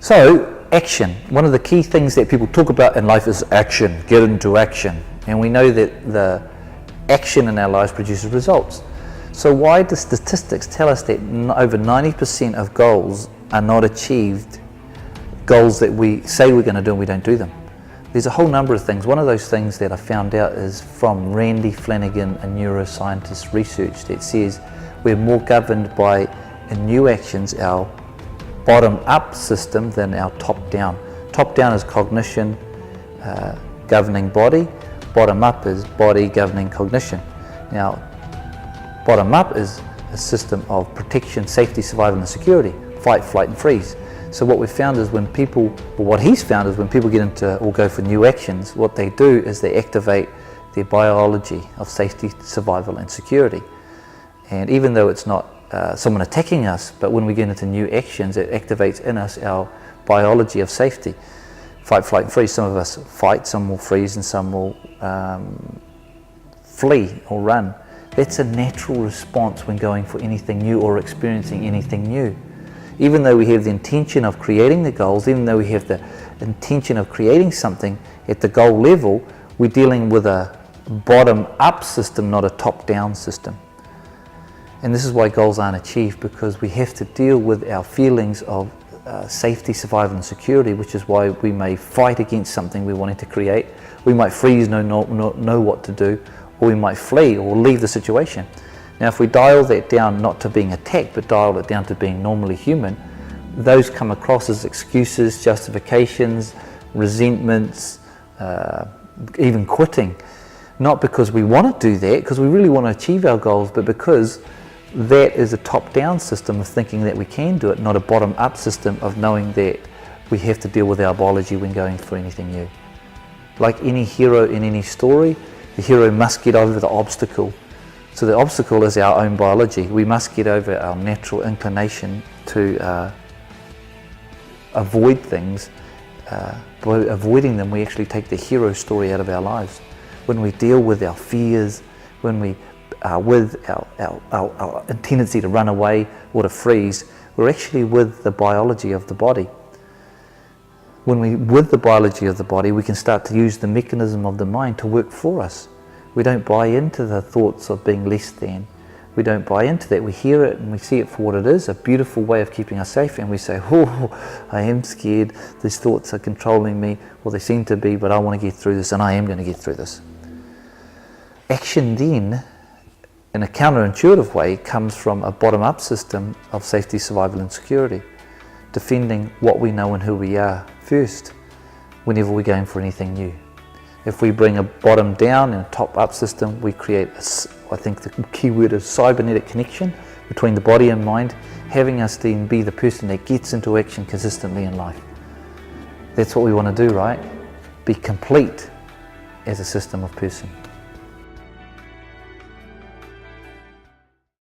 So, action. One of the key things that people talk about in life is action, get into action. And we know that the action in our lives produces results. So why do statistics tell us that over 90% of goals are not achieved, goals that we say we're going to do and we don't do them? There's a whole number of things. One of those things that I found out is from Randy Flanagan, a neuroscientist, research that says we're more governed by, in new actions, our bottom-up system than our top-down. Top-down is cognition governing body. Bottom-up is body governing cognition. Now, bottom-up is a system of protection, safety, survival and security, fight, flight and freeze. So what we found is when people, or what he's found is when people get into or go for new actions, what they do is they activate their biology of safety, survival and security. And even though it's not someone attacking us, but when we get into new actions, it activates in us our biology of safety. Fight, flight and freeze. Some of us fight, some will freeze and some will flee or run. That's a natural response when going for anything new or experiencing anything new. Even though we have the intention of creating the goals, even though we have the intention of creating something at the goal level, we're dealing with a bottom-up system, not a top-down system. And this is why goals aren't achieved, because we have to deal with our feelings of safety, survival and security, which is why we may fight against something we wanted to create. We might freeze, know what to do, or we might flee or leave the situation. Now if we dial that down not to being attacked, but dial it down to being normally human, those come across as excuses, justifications, resentments, even quitting. Not because we want to do that, because we really want to achieve our goals, but because that is a top-down system of thinking that we can do it, not a bottom-up system of knowing that we have to deal with our biology when going for anything new. Like any hero in any story, the hero must get over the obstacle. So the obstacle is our own biology. We must get over our natural inclination to avoid things. By avoiding them, we actually take the hero story out of our lives. When we deal with our fears, when we with our tendency to run away or to freeze, we're actually with the biology of the body. When we're with the biology of the body, we can start to use the mechanism of the mind to work for us. We don't buy into the thoughts of being less than. We don't buy into that. We hear it and we see it for what it is, a beautiful way of keeping us safe, and we say, oh, I am scared, these thoughts are controlling me, well they seem to be, but I want to get through this and I am going to get through this. Action then, in a counterintuitive way, comes from a bottom-up system of safety, survival and security, defending what we know and who we are first whenever we're going for anything new. If we bring a bottom-down and a top-up system, we create, I think the key word is cybernetic connection between the body and mind, having us then be the person that gets into action consistently in life. That's what we want to do, right? Be complete as a system of person.